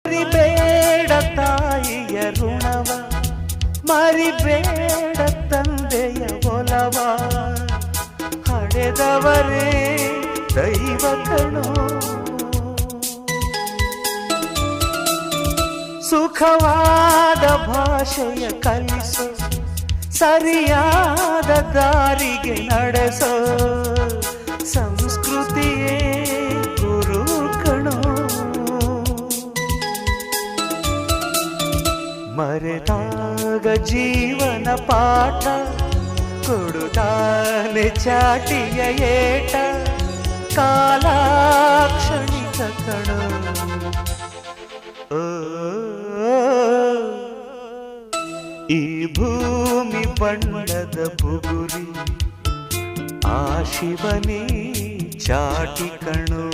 ಮರಿಬೇಡ ತಾಯಿಯ ಋಣವ, ಮರಿಬೇಡ ತಂದೆಯ ಒಲವ, ಹಡೆದವರೇ ದೈವ ಕಣೋ. ಸುಖವಾದ ಭಾಷೆಯ ಕಲಿಸೋ, ಸರಿಯಾದ ದಾರಿಗೆ ನಡೆಸೋ, ಸಂಸ್ಕೃತಿಯೇ ಗುರು ಕಣೋ. ಮರೆತಾಗ ಜೀವನ ಪಾಠ ಕೊಡುತ್ತಾನೆ ಚಾಟಿಯ ಏಟ, ಕಾಲಾಕ್ಷಣಿಕ ಕಣೋ. ಈ ಭೂಮಿ ಬಣ್ಣದ ಬುಗುರಿ, ಆ ಶಿವನೇ ಚಾಟಿ ಕಣೋ.